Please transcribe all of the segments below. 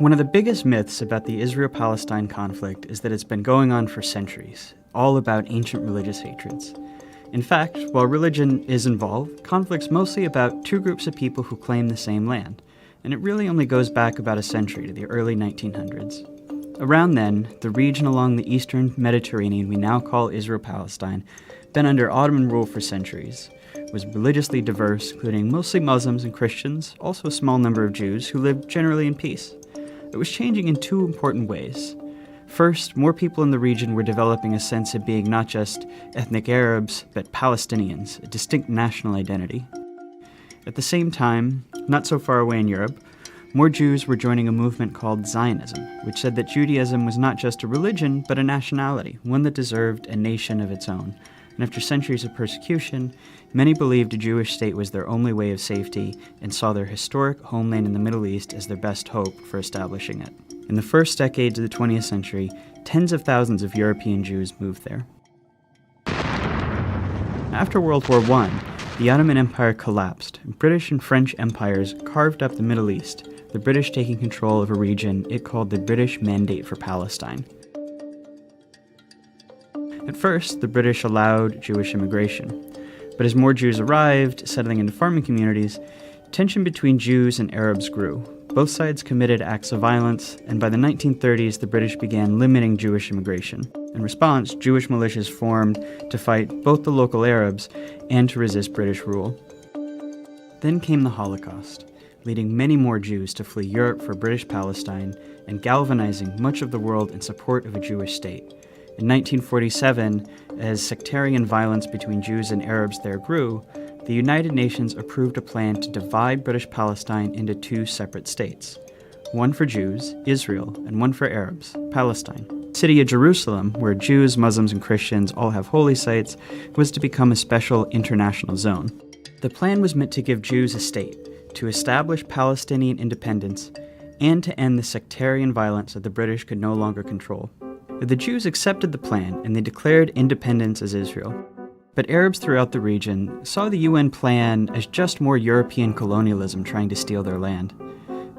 One of the biggest myths about the Israel-Palestine conflict is that it's been going on for centuries, all about ancient religious hatreds. In fact, while religion is involved, conflict's mostly about two groups of people who claim the same land, and it really only goes back about a century to the early 1900s. Around then, the region along the eastern Mediterranean we now call Israel-Palestine, been under Ottoman rule for centuries, was religiously diverse, including mostly Muslims and Christians, also a small number of Jews who lived generally in peace. It was changing in two important ways. First, more people in the region were developing a sense of being not just ethnic Arabs, but Palestinians, a distinct national identity. At the same time, not so far away in Europe, more Jews were joining a movement called Zionism, which said that Judaism was not just a religion, but a nationality, one that deserved a nation of its own. And after centuries of persecution, many believed a Jewish state was their only way of safety and saw their historic homeland in the Middle East as their best hope for establishing it. In the first decades of the 20th century, tens of thousands of European Jews moved there. After World War I, the Ottoman Empire collapsed, and British and French empires carved up the Middle East, the British taking control of a region it called the British Mandate for Palestine. At first, the British allowed Jewish immigration, but as more Jews arrived, settling into farming communities, tension between Jews and Arabs grew. Both sides committed acts of violence, and by the 1930s, the British began limiting Jewish immigration. In response, Jewish militias formed to fight both the local Arabs and to resist British rule. Then came the Holocaust, leading many more Jews to flee Europe for British Palestine and galvanizing much of the world in support of a Jewish state. In 1947, as sectarian violence between Jews and Arabs there grew, the United Nations approved a plan to divide British Palestine into two separate states. One for Jews, Israel, and one for Arabs, Palestine. The city of Jerusalem, where Jews, Muslims, and Christians all have holy sites, was to become a special international zone. The plan was meant to give Jews a state, to establish Palestinian independence, and to end the sectarian violence that the British could no longer control. The Jews accepted the plan, and they declared independence as Israel. But Arabs throughout the region saw the UN plan as just more European colonialism trying to steal their land.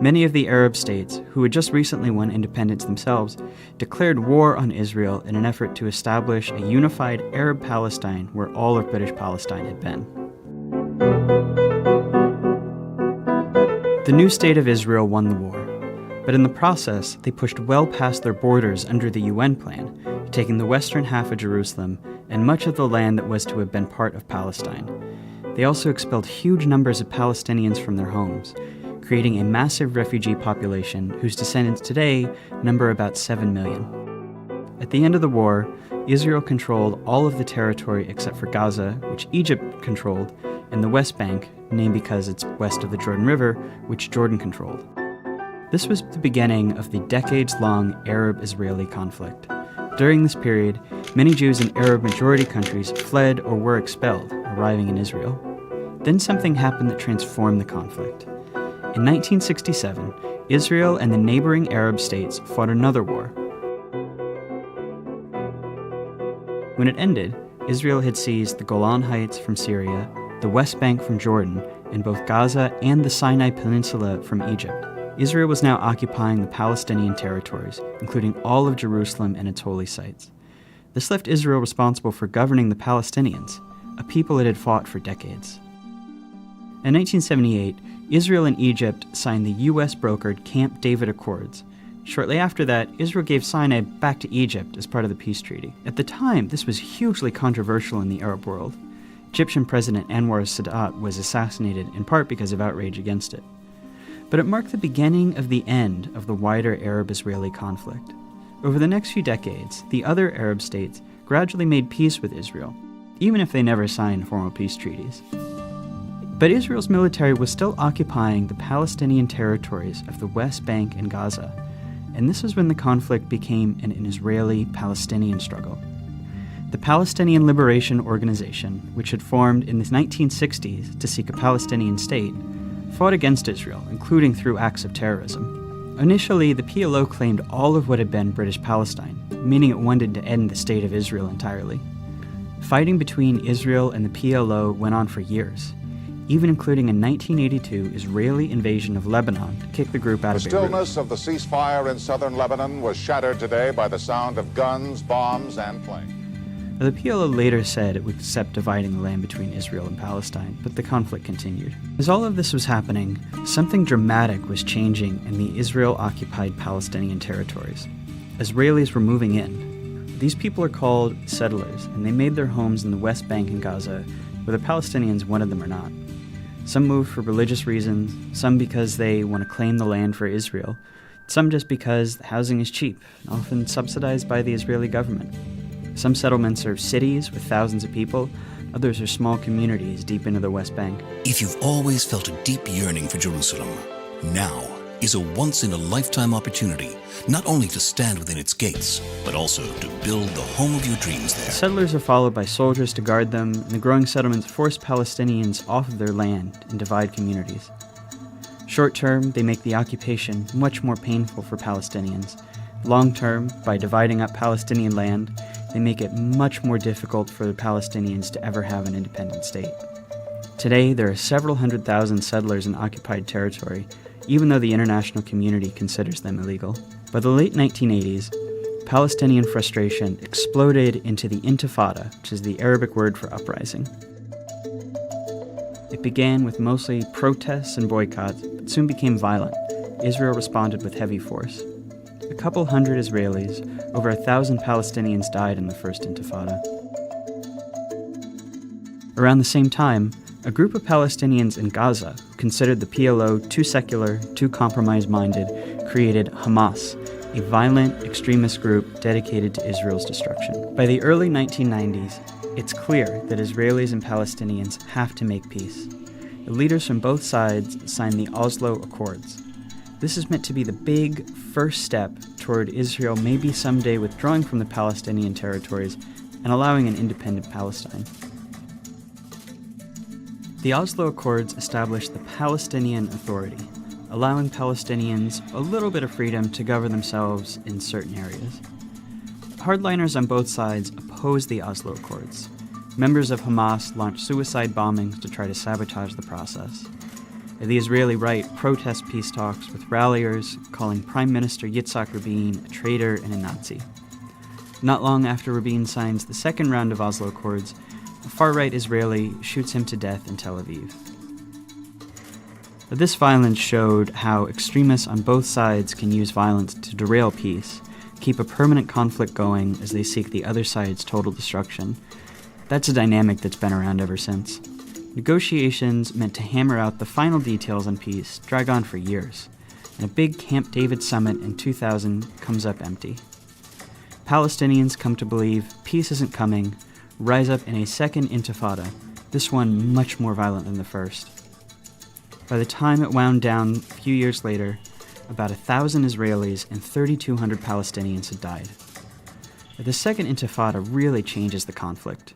Many of the Arab states, who had just recently won independence themselves, declared war on Israel in an effort to establish a unified Arab Palestine where all of British Palestine had been. The new state of Israel won the war. But in the process, they pushed well past their borders under the UN plan, taking the western half of Jerusalem and much of the land that was to have been part of Palestine. They also expelled huge numbers of Palestinians from their homes, creating a massive refugee population whose descendants today number about 7 million. At the end of the war, Israel controlled all of the territory except for Gaza, which Egypt controlled, and the West Bank, named because it's west of the Jordan River, which Jordan controlled. This was the beginning of the decades-long Arab-Israeli conflict. During this period, many Jews in Arab-majority countries fled or were expelled, arriving in Israel. Then something happened that transformed the conflict. In 1967, Israel and the neighboring Arab states fought another war. When it ended, Israel had seized the Golan Heights from Syria, the West Bank from Jordan, and both Gaza and the Sinai Peninsula from Egypt. Israel was now occupying the Palestinian territories, including all of Jerusalem and its holy sites. This left Israel responsible for governing the Palestinians, a people it had fought for decades. In 1978, Israel and Egypt signed the US-brokered Camp David Accords. Shortly after that, Israel gave Sinai back to Egypt as part of the peace treaty. At the time, this was hugely controversial in the Arab world. Egyptian President Anwar Sadat was assassinated in part because of outrage against it. But it marked the beginning of the end of the wider Arab-Israeli conflict. Over the next few decades, the other Arab states gradually made peace with Israel, even if they never signed formal peace treaties. But Israel's military was still occupying the Palestinian territories of the West Bank and Gaza, and this is when the conflict became an Israeli-Palestinian struggle. The Palestinian Liberation Organization, which had formed in the 1960s to seek a Palestinian state, fought against Israel, including through acts of terrorism. Initially, the PLO claimed all of what had been British Palestine, meaning it wanted to end the state of Israel entirely. Fighting between Israel and the PLO went on for years. even including a 1982 Israeli invasion of Lebanon to kick the group out of Beirut. The stillness of the ceasefire in southern Lebanon was shattered today by the sound of guns, bombs, and planes. The PLO later said it would accept dividing the land between Israel and Palestine, but the conflict continued. As all of this was happening, something dramatic was changing in the Israel-occupied Palestinian territories. Israelis were moving in. These people are called settlers, and they made their homes in the West Bank and Gaza, whether Palestinians wanted them or not. Some moved for religious reasons, some because they want to claim the land for Israel, some just because housing is cheap, often subsidized by the Israeli government. Some settlements are cities with thousands of people, others are small communities deep into the West Bank. If you've always felt a deep yearning for Jerusalem, now is a once-in-a-lifetime opportunity, not only to stand within its gates, but also to build the home of your dreams there. Settlers are followed by soldiers to guard them, and the growing settlements force Palestinians off of their land and divide communities. Short term, they make the occupation much more painful for Palestinians. Long term, by dividing up Palestinian land, they make it much more difficult for the Palestinians to ever have an independent state. Today, there are several 100,000 settlers in occupied territory, even though the international community considers them illegal. By the late 1980s, Palestinian frustration exploded into the Intifada, which is the Arabic word for uprising. It began with mostly protests and boycotts, but soon became violent. Israel responded with heavy force. A couple hundred Israelis, over 1,000 Palestinians died in the First Intifada. Around the same time, a group of Palestinians in Gaza, who considered the PLO too secular, too compromise-minded, created Hamas, a violent extremist group dedicated to Israel's destruction. By the early 1990s, it's clear that Israelis and Palestinians have to make peace. The leaders from both sides signed the Oslo Accords. This is meant to be the big first step toward Israel maybe someday withdrawing from the Palestinian territories and allowing an independent Palestine. The Oslo Accords established the Palestinian Authority, allowing Palestinians a little bit of freedom to govern themselves in certain areas. Hardliners on both sides opposed the Oslo Accords. Members of Hamas launched suicide bombings to try to sabotage the process. The Israeli right protests peace talks with ralliers calling Prime Minister Yitzhak Rabin a traitor and a Nazi. Not long after Rabin signs the second round of Oslo Accords, a far-right Israeli shoots him to death in Tel Aviv. But this violence showed how extremists on both sides can use violence to derail peace, keep a permanent conflict going as they seek the other side's total destruction. That's a dynamic that's been around ever since. Negotiations meant to hammer out the final details on peace drag on for years, and a big Camp David summit in 2000 comes up empty. Palestinians come to believe peace isn't coming, rise up in a second intifada, this one much more violent than the first. By the time it wound down a few years later, about 1,000 Israelis and 3,200 Palestinians had died. The second intifada really changes the conflict.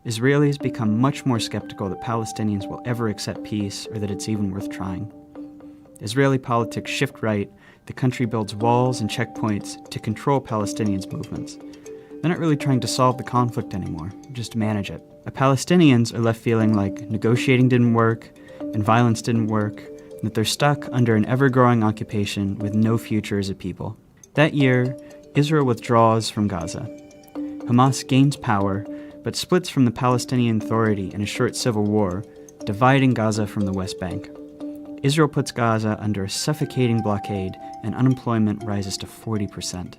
Israelis become much more skeptical that Palestinians will ever accept peace or that it's even worth trying. Israeli politics shift right, the country builds walls and checkpoints to control Palestinians' movements. They're not really trying to solve the conflict anymore, just to manage it. The Palestinians are left feeling like negotiating didn't work, and violence didn't work, and that they're stuck under an ever-growing occupation with no future as a people. That year, Israel withdraws from Gaza. Hamas gains power, but splits from the Palestinian Authority in a short civil war, dividing Gaza from the West Bank. Israel puts Gaza under a suffocating blockade, and unemployment rises to 40%.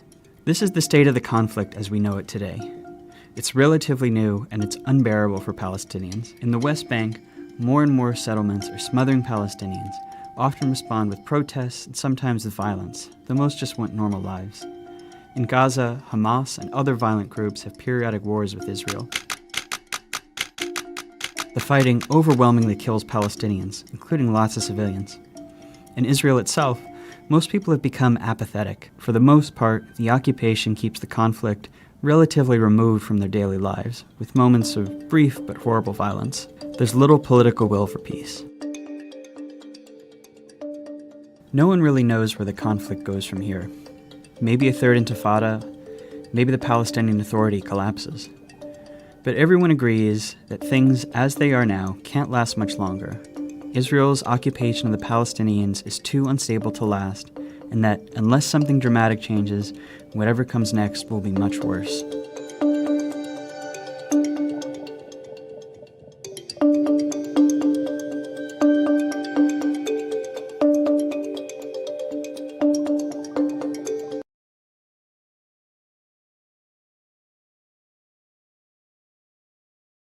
This is the state of the conflict as we know it today. It's relatively new, and it's unbearable for Palestinians. In the West Bank, more and more settlements are smothering Palestinians, often respond with protests and sometimes with violence, though most just want normal lives. In Gaza, Hamas and other violent groups have periodic wars with Israel. The fighting overwhelmingly kills Palestinians, including lots of civilians. In Israel itself, most people have become apathetic. For the most part, the occupation keeps the conflict relatively removed from their daily lives, with moments of brief but horrible violence. There's little political will for peace. No one really knows where the conflict goes from here. Maybe a third intifada, maybe the Palestinian Authority collapses. But everyone agrees that things as they are now can't last much longer, Israel's occupation of the Palestinians is too unstable to last, and that unless something dramatic changes, whatever comes next will be much worse.